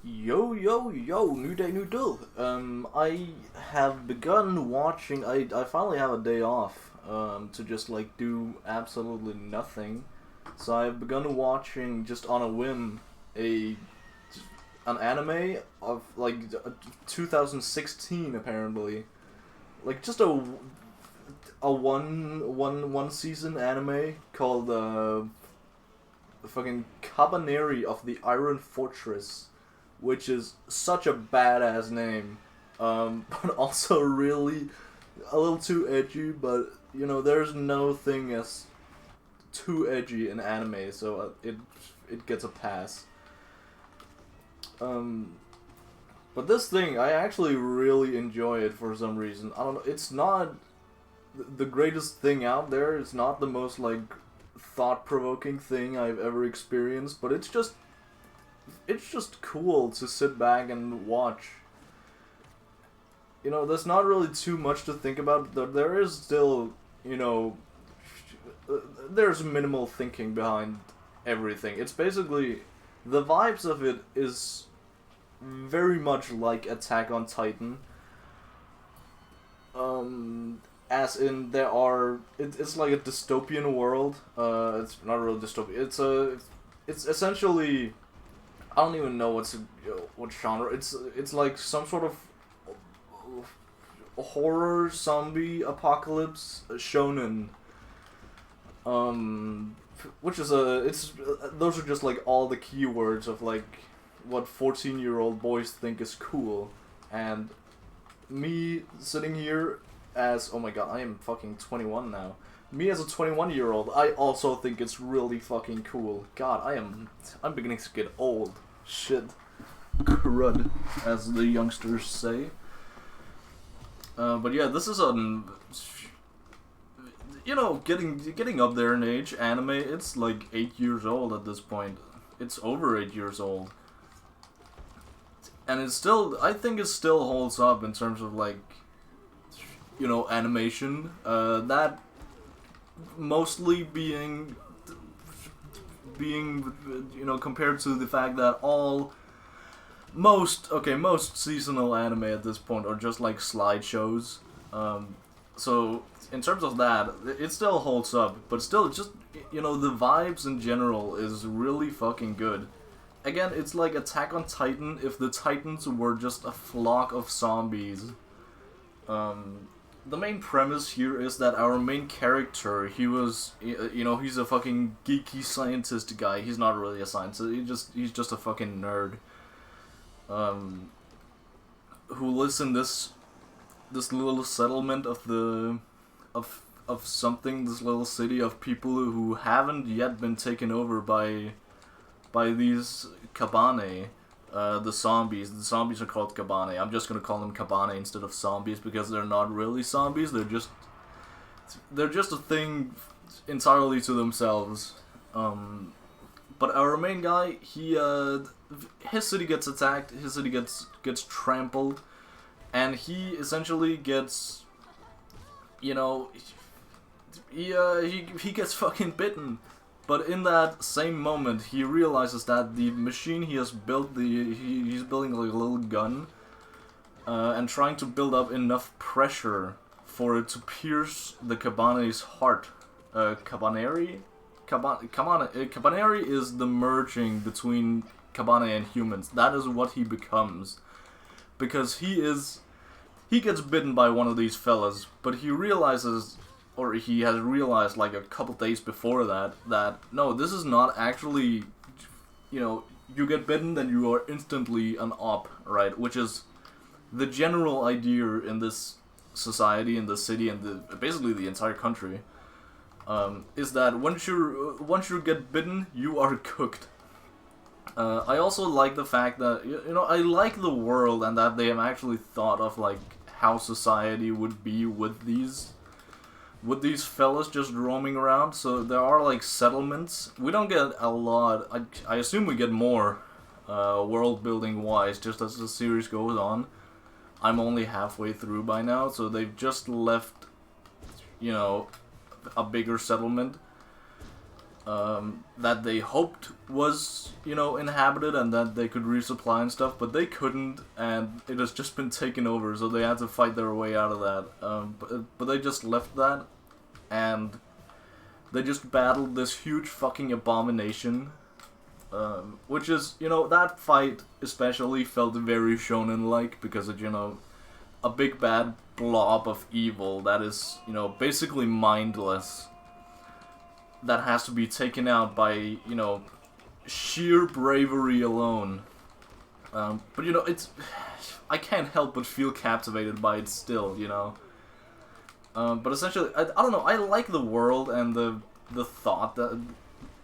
Yo, yo, yo, new day, new deal. I have begun watching, I finally have a day off, to just, like, do absolutely nothing. So I've begun watching, just on a whim, a, an anime of, like, 2016, apparently. Like, just a one season anime called, fucking Kabaneri of the Iron Fortress, which is such a badass name, but also really a little too edgy. But you know, there's no thing as too edgy in anime, so it gets a pass. Um, but this thing, I actually really enjoy it for some reason. I don't know. It's not the greatest thing out there. It's not the most like thought-provoking thing I've ever experienced, but it's just cool to sit back and watch. You know, there's not really too much to think about. There is still, you know, there's minimal thinking behind everything. It's basically, the vibes of it is very much like Attack on Titan. As in, it's like a dystopian world. It's not really dystopian. It's essentially, I don't even know what genre. It's like some sort of horror zombie apocalypse shonen. Which is those are just like all the keywords of like what 14-year-old boys think is cool, and me sitting here as, oh my god, I am fucking 21 now. Me as a 21-year-old, I also think it's really fucking cool. God, I'm beginning to get old. Shit. Crud, as the youngsters say. But yeah, this is you know, getting up there in age. Anime, it's like 8 years old at this point. It's over 8 years old. And I think it still holds up in terms of like, you know, animation. That mostly being, you know, compared to the fact that most seasonal anime at this point are just like slideshows. So in terms of that, it still holds up, but still, just, you know, the vibes in general is really fucking good. Again, it's like Attack on Titan if the Titans were just a flock of zombies. The main premise here is that our main character, you know, he's a fucking geeky scientist guy. He's not really a scientist. He's just a fucking nerd. Who lives in this little settlement of something, this little city of people who haven't yet been taken over by these Kabane, the zombies. The zombies are called Kabane. I'm just gonna call them Kabane instead of zombies because they're not really zombies. They're just a thing entirely to themselves. But our main guy, his city gets attacked. His city gets trampled, and he essentially gets, you know, he gets fucking bitten. But in that same moment, he realizes that the machine he has built, he's building like a little gun, and trying to build up enough pressure for it to pierce the Kabane's heart. Kabaneri is the merging between Kabane and humans. That is what he becomes. Because he gets bitten by one of these fellas, but he realizes, or he has realized like a couple days before that no, this is not actually, you know, you get bitten, then you are instantly an op, right? Which is the general idea in this society, in this city, and basically the entire country, is that once you get bitten, you are cooked. I also like the fact that, you know, I like the world and that they have actually thought of like how society would be with these fellas just roaming around. So there are like settlements. We don't get a lot. I assume we get more world building wise just as the series goes on. I'm only halfway through by now, so they've just left, you know, a bigger settlement. that they hoped was, you know, inhabited and that they could resupply and stuff, but they couldn't, and it has just been taken over, so they had to fight their way out of that. But they just left that, and they just battled this huge fucking abomination, which is, you know, that fight especially felt very shonen-like, because it's, you know, a big bad blob of evil that is, you know, basically mindless, that has to be taken out by, you know, sheer bravery alone. But, you know, it's... I can't help but feel captivated by it still, you know. But essentially, I don't know, I like the world and the thought that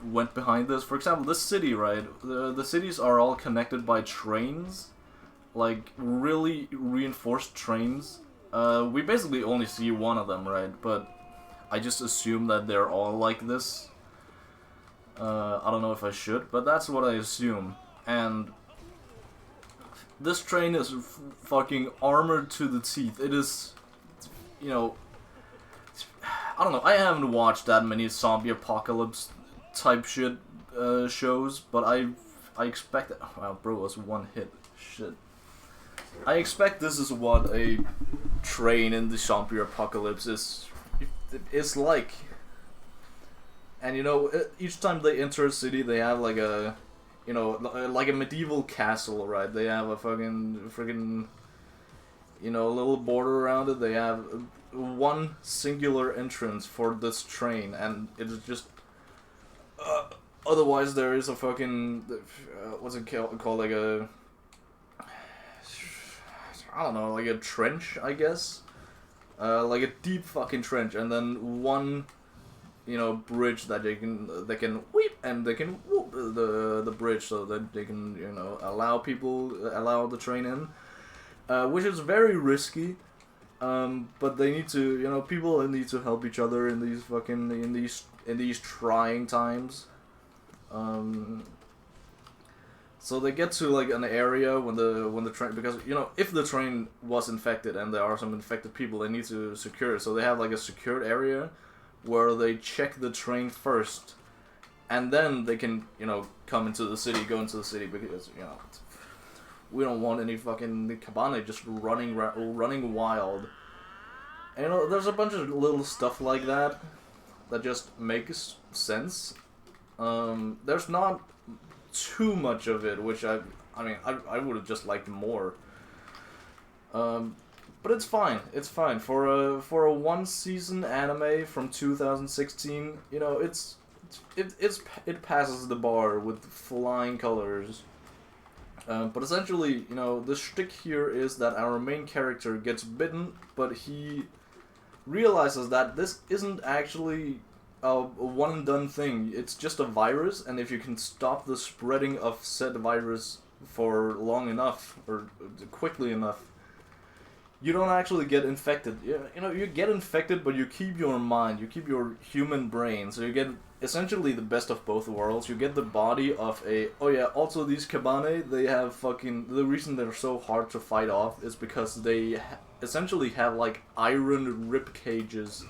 went behind this. For example, this city, right? The cities are all connected by trains. Like, really reinforced trains. We basically only see one of them, right? But I just assume that they're all like this. I don't know if I should, but that's what I assume. And this train is fucking armored to the teeth. It is, you know, I don't know, I haven't watched that many zombie apocalypse type shit shows, but I expect that. Wow, bro, it was one hit. Shit. I expect this is what a train in the zombie apocalypse is like. And, you know, each time they enter a city, they have like a, you know, like a medieval castle, right? They have a friggin', you know, little border around it. They have one singular entrance for this train, and it is just, otherwise there is a fucking, what's it called, like a, I don't know, like a trench, I guess? Like a deep fucking trench, and then one, you know, bridge that they can whip, and they can whoop the bridge so that they can, you know, allow the train in, which is very risky, but they need to, you know, people need to help each other in these fucking, in these trying times. So they get to like an area when the train, because, you know, if the train was infected and there are some infected people, they need to secure it. So they have like a secured area where they check the train first, and then they can, you know, go into the city, because, you know, we don't want any fucking Kabaneri just running wild. And, you know, there's a bunch of little stuff like that just makes sense. There's not too much of it, which I mean, I would have just liked more. But it's fine. It's fine for a one season anime from 2016. You know, it passes the bar with flying colors. But essentially, you know, the shtick here is that our main character gets bitten, but he realizes that this isn't actually a one and done thing. It's just a virus, and if you can stop the spreading of said virus for long enough or quickly enough, you don't actually get infected. You know, you get infected, but you keep your mind, you keep your human brain, so you get essentially the best of both worlds. You get the body of a... Oh yeah, also these Kabaneri, they have fucking... The reason they're so hard to fight off is because they essentially have like iron rib cages,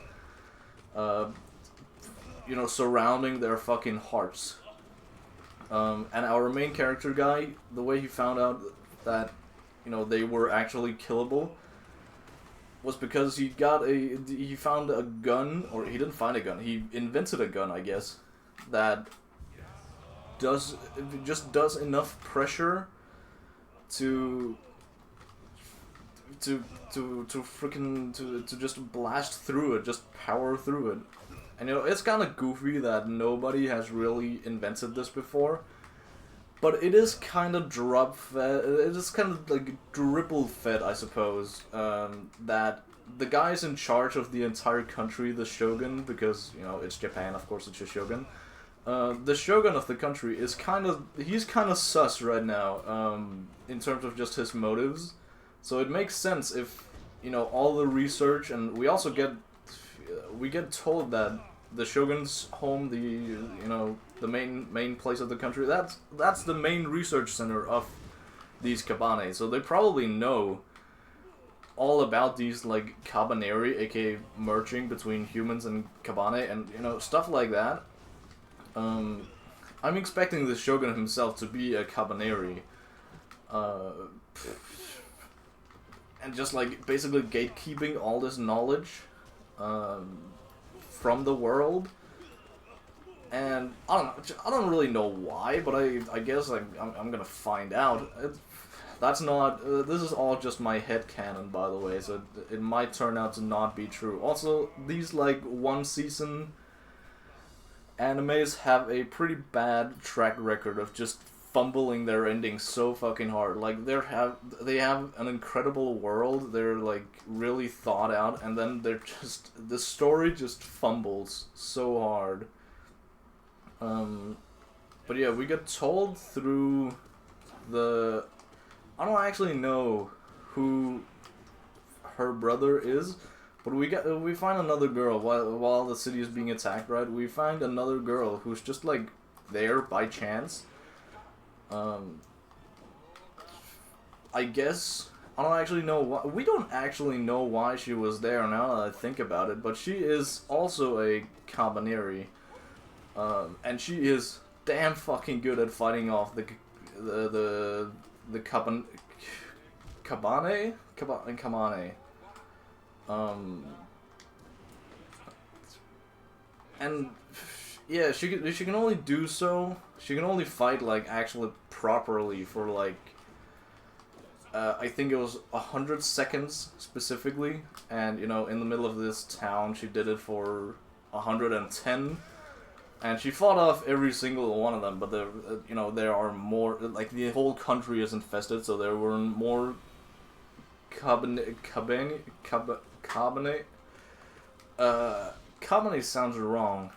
you know, surrounding their fucking hearts. And our main character guy, the way he found out that, you know, they were actually killable was because he found a gun, or he didn't find a gun, he invented a gun, I guess, that does enough pressure to just blast through it, just power through it. And, you know, it's kind of goofy that nobody has really invented this before, but it is kind of drip-fed, it is kind of like dribble-fed, I suppose, that the guy's in charge of the entire country, the shogun, because, you know, it's Japan, of course it's a shogun. The shogun of the country is he's kind of sus right now, in terms of just his motives. So it makes sense if, you know, all the research, and we also get told that the shogun's home, the main place of the country, that's the main research center of these Kabaneri. So they probably know all about these, like, Kabaneri, aka merging between humans and Kabaneri, and, you know, stuff like that. I'm expecting the Shogun himself to be a Kabaneri. Uh, and just like basically gatekeeping all this knowledge from the world. And I don't really know why, but I guess I'm gonna find out. That's not, this is all just my headcanon, by the way, so it might turn out to not be true. Also, these like one season animes have a pretty bad track record of just fumbling their endings so fucking hard. Like they have an incredible world, they're like really thought out, and then the story just fumbles so hard. But yeah, we get told through the... I don't actually know who her brother is, but we find another girl while the city is being attacked, right? We find another girl who's just like there by chance. I guess I don't actually know why. We don't actually know why she was there now that I think about it, but she is also a Kabaneri. And she is damn fucking good at fighting off the Kabane. And yeah, she can only do so. She can only fight like actually properly for like I think it was 100 seconds specifically, and you know, in the middle of this town, she did it for 110. And she fought off every single one of them, but there are more. Like the whole country is infested, so there were more Kabane sounds wrong.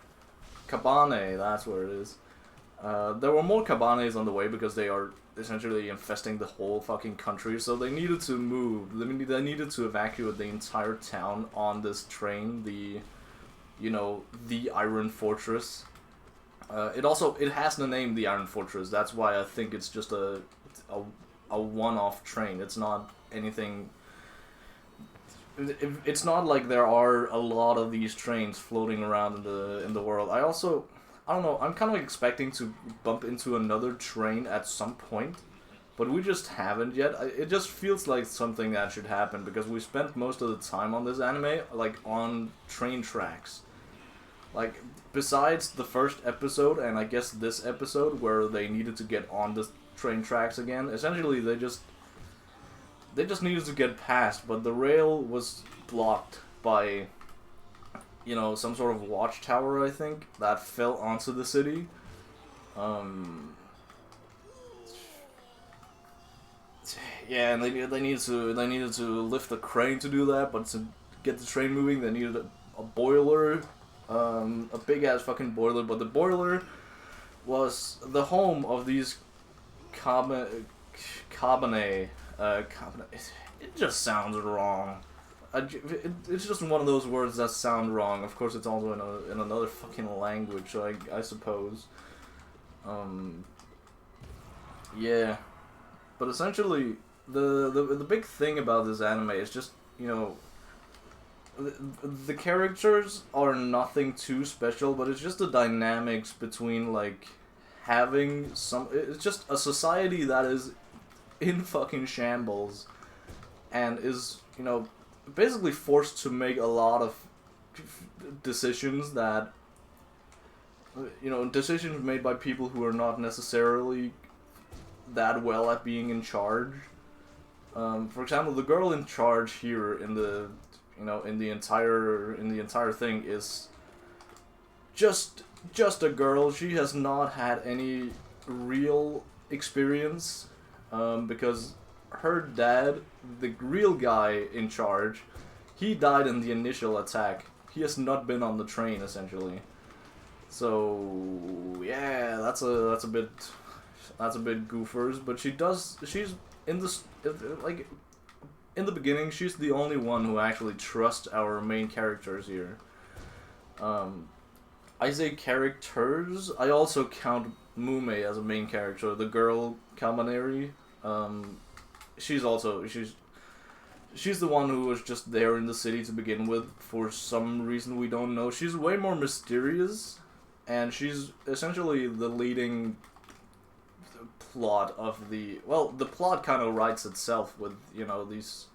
Kabane, that's where it is. There were more Kabanes on the way because they are essentially infesting the whole fucking country, so they needed to move. They needed to evacuate the entire town on this train, the Iron Fortress. It has the name the Iron Fortress. That's why I think it's just a one-off train. It's not anything. It's not like there are a lot of these trains floating around in the world. I don't know. I'm kind of expecting to bump into another train at some point, but we just haven't yet. It just feels like something that should happen because we spent most of the time on this anime like on train tracks. Like, besides the first episode, and I guess this episode, where they needed to get on the train tracks again, essentially they just needed to get past, but the rail was blocked by, some sort of watchtower, I think, that fell onto the city. Yeah, and they needed to lift a crane to do that, but to get the train moving, they needed a boiler. A big ass fucking boiler, but the boiler was the home of these Kabane. It just sounds wrong. It's just one of those words that sound wrong. Of course, it's also in another fucking language, so I suppose. Yeah, but essentially, the big thing about this anime is just the characters are nothing too special, but it's just the dynamics between, like, having it's just a society that is in fucking shambles and is, basically forced to make a lot of decisions that, decisions made by people who are not necessarily that well at being in charge. For example, the girl in charge here in the entire thing is just a girl. She has not had any real experience, because her dad, the real guy in charge, he died in the initial attack. He has not been on the train, essentially. So yeah, that's a bit goofers. But she's in this, like, in the beginning, she's the only one who actually trusts our main characters here. I say characters, I also count Mume as a main character, the girl Kabaneri. She's the one who was just there in the city to begin with for some reason we don't know. She's way more mysterious and she's essentially the leading plot of the... Well, the plot kind of writes itself with, you know, these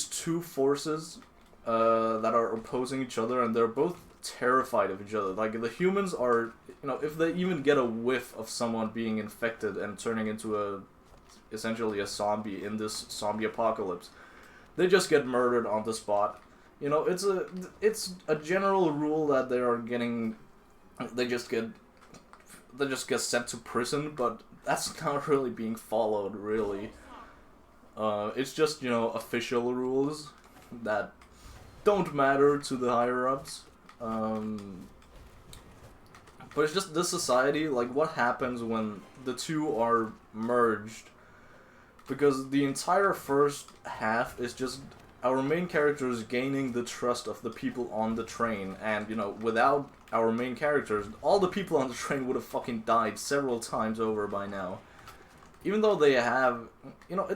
two forces that are opposing each other, and they're both terrified of each other. Like, the humans are, you know, if they even get a whiff of someone being infected and turning into essentially a zombie in this zombie apocalypse, they just get murdered on the spot. You know, it's a general rule that they just get sent to prison, but that's not really being followed, really. It's just, you know, official rules that don't matter to the higher-ups. But it's just this society, like, what happens when the two are merged? Because the entire first half is just our main characters gaining the trust of the people on the train, and, you know, without our main characters, all the people on the train would have fucking died several times over by now. Even though they have, you know,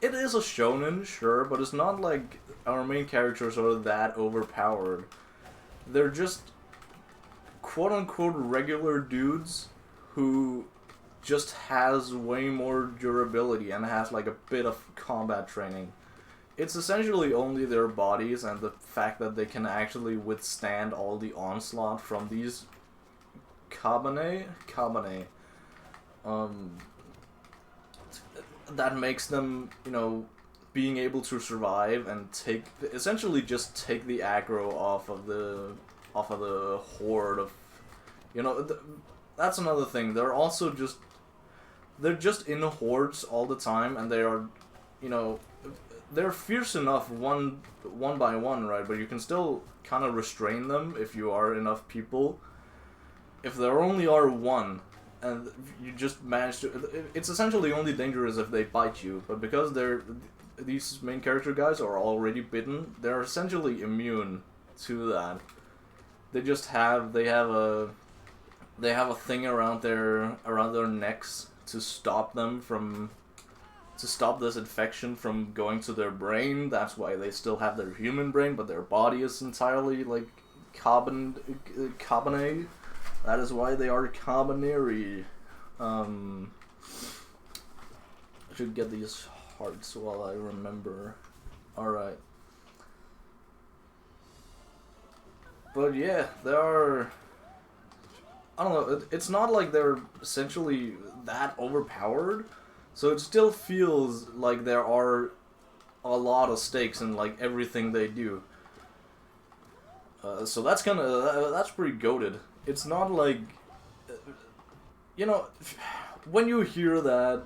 it is a shonen, sure, but it's not like our main characters are that overpowered. They're just quote-unquote regular dudes who just has way more durability and has like a bit of combat training. It's essentially only their bodies and the fact that they can actually withstand all the onslaught from these Kabaneri, that makes them, you know, being able to survive and essentially just take the aggro off of the horde of, you know, that's another thing. They're just in hordes all the time, and they are, you know, they're fierce enough one by one, right? But you can still kind of restrain them if you are enough people. If there only are one, and you just manage to... It's essentially only dangerous if they bite you, but because these main character guys are already bitten, they're essentially immune to that. They have a thing around their necks to stop this infection from going to their brain. That's why they still have their human brain, but their body is entirely like Kabaneri. That is why they are Kabaneri. I should get these hearts while I remember. Alright. But yeah, there are... I don't know, it's not like they're essentially that overpowered, so it still feels like there are a lot of stakes in like everything they do. So that's that's pretty goated. It's not like, you know, when you hear that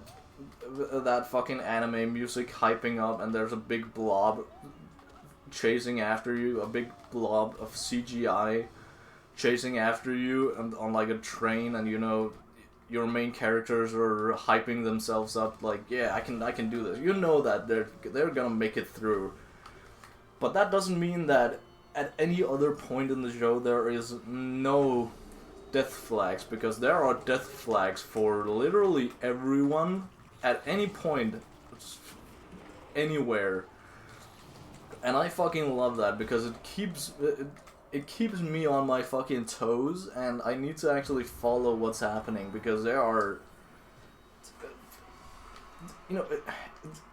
fucking anime music hyping up and there's a big blob chasing after you, a big blob of CGI chasing after you and on like a train, and you know your main characters are hyping themselves up like, yeah, I can do this. You know that they're gonna make it through. But that doesn't mean that at any other point in the show there is no death flags, because there are death flags for literally everyone at any point, anywhere. And I fucking love that, because it keeps me on my fucking toes, and I need to actually follow what's happening, because there are, you know,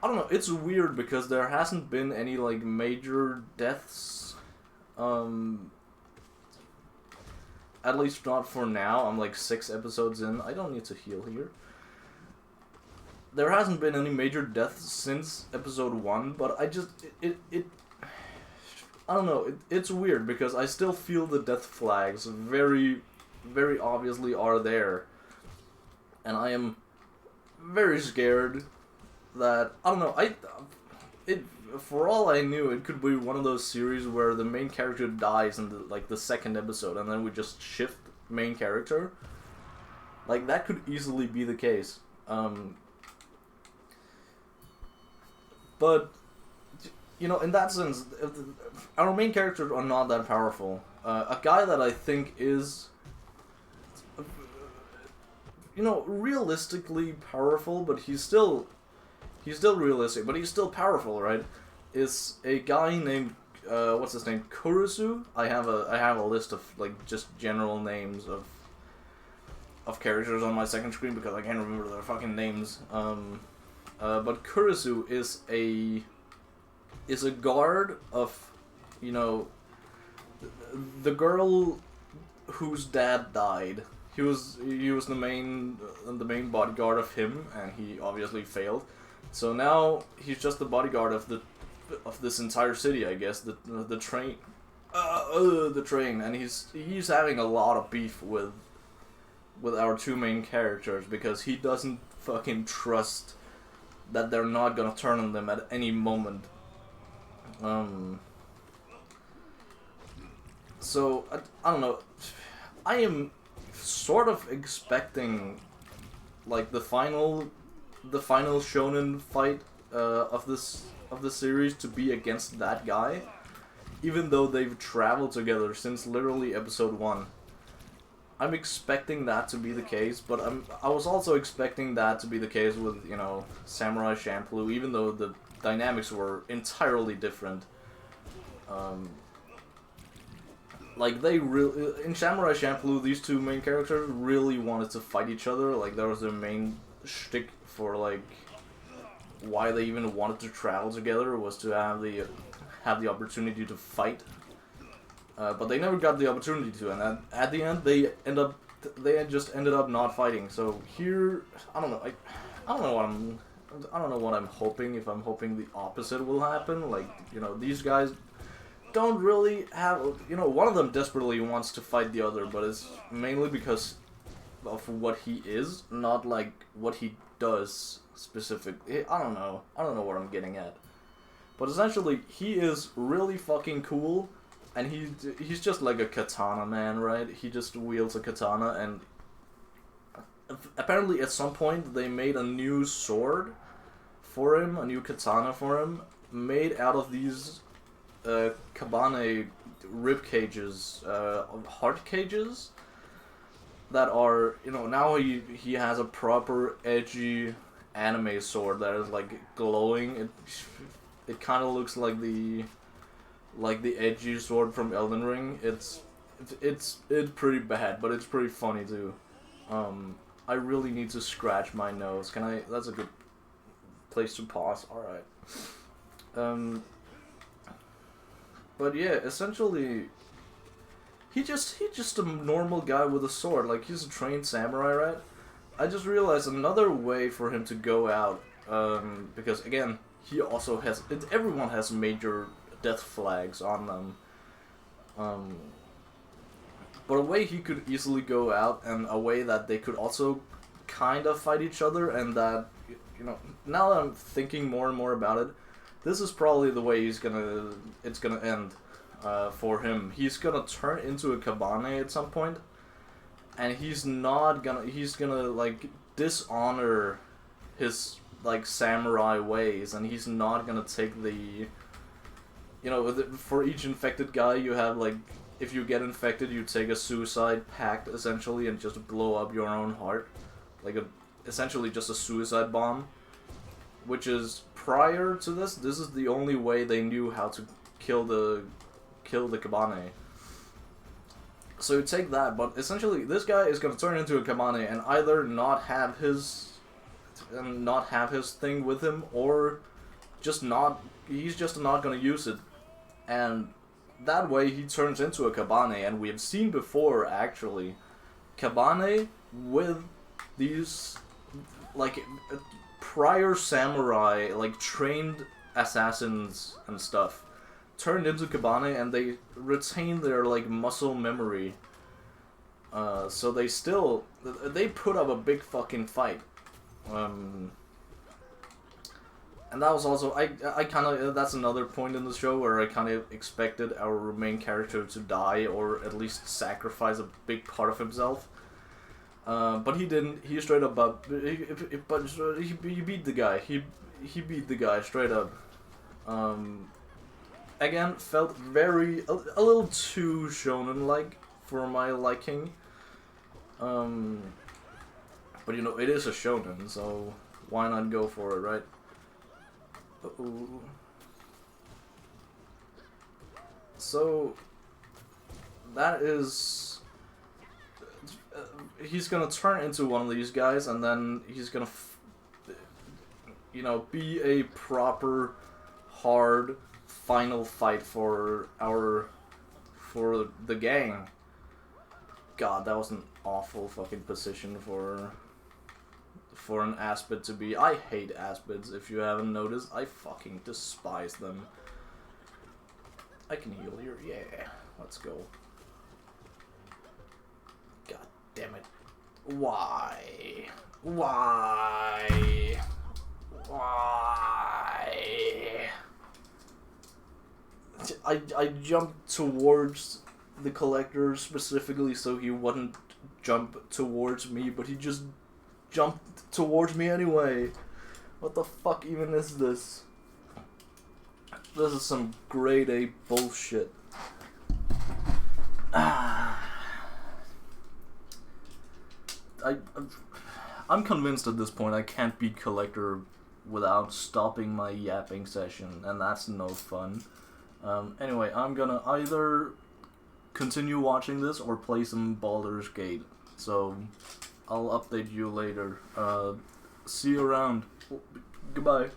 I don't know, it's weird because there hasn't been any, like, major deaths, at least not for now. I'm like 6 episodes in. I don't need to heal here. There hasn't been any major deaths since episode 1, but I just, I don't know, it's weird, because I still feel the death flags very, very obviously are there. And I am very scared that, I don't know, for all I knew, it could be one of those series where the main character dies in the second episode, and then we just shift main character. Like, that could easily be the case. But, you know, in that sense, our main characters are not that powerful. A guy that I think is, you know, realistically powerful, but he's still realistic, but he's still powerful, right? Is a guy named what's his name? Kurusu. I have a list of like just general names of characters on my second screen because I can't remember their fucking names. But Kurusu is a guard of, you know, the girl whose dad died. He was the main bodyguard of him, and he obviously failed. So now he's just the bodyguard of this entire city, I guess. The train, and he's having a lot of beef with our two main characters because he doesn't fucking trust that they're not gonna turn on them at any moment. So I don't know. I am sort of expecting like the final shonen fight of this series to be against that guy, even though they've traveled together since literally episode 1. I'm expecting that to be the case, but I was also expecting that to be the case with, you know, Samurai Champloo, even though the dynamics were entirely different. Like, in Samurai Champloo, these two main characters really wanted to fight each other. Like, that was their main shtick for, like, why they even wanted to travel together, was to have the opportunity to fight. But they never got the opportunity to, and at the end, they just ended up not fighting. So here, I don't know, I don't know what I'm hoping. If I'm hoping the opposite will happen, like, you know, these guys don't really have, you know, one of them desperately wants to fight the other, but it's mainly because of what he is, not like what he does specifically. I don't know what I'm getting at. But essentially, he is really fucking cool, and he's just like a katana man, right? He just wields a katana, and apparently at some point they made a new sword for him, a new katana for him, made out of these Kabane rib cages, heart cages, that are, you know, now he has a proper edgy anime sword that is like glowing. It kind of looks like the edgy sword from Elden Ring. It's pretty bad, but it's pretty funny too. I really need to scratch my nose. Can I? That's a good place to pause. All right. But yeah, essentially, he's just a normal guy with a sword. Like, he's a trained samurai, right? I just realized another way for him to go out, because again, he also has, everyone has major death flags on them. But a way he could easily go out, and a way that they could also kind of fight each other, and that, you know, now that I'm thinking more and more about it, this is probably the way it's gonna end for him. He's gonna turn into a Kabane at some point, and he's gonna like dishonor his like samurai ways, and he's not gonna take the, you know, for each infected guy you have, like, if you get infected, you take a suicide pact essentially and just blow up your own heart, like essentially just a suicide bomb. Which is, prior to this is the only way they knew how to kill the Kabane. So you take that, but essentially this guy is gonna turn into a Kabane and either not have his thing with him, or he's just not gonna use it. And that way he turns into a Kabane, and we have seen before, actually, Kabane with these, like, prior samurai, like, trained assassins and stuff, turned into Kabane, and they retain their, like, muscle memory. So they put up a big fucking fight. And that was also, I kind of, that's another point in the show where I kind of expected our main character to die, or at least sacrifice a big part of himself. But he didn't. He straight up, he beat the guy. He beat the guy straight up. Again, felt a little too shonen-like for my liking. But you know, it is a shonen, so why not go for it, right? Uh-oh. So that is, he's gonna turn into one of these guys, and then he's gonna, you know, be a proper, hard final fight for the gang. God, that was an awful fucking position for an Aspid to be. I hate Aspids, if you haven't noticed. I fucking despise them. I can heal here. Yeah, let's go. God damn it. Why? Why? Why? I jumped towards the collector specifically so he wouldn't jump towards me, but he just jumped towards me anyway. What the fuck even is this? This is some grade A bullshit. I'm convinced at this point I can't beat Collector without stopping my yapping session, and that's no fun. Anyway, I'm gonna either continue watching this or play some Baldur's Gate, so I'll update you later. See you around. Goodbye.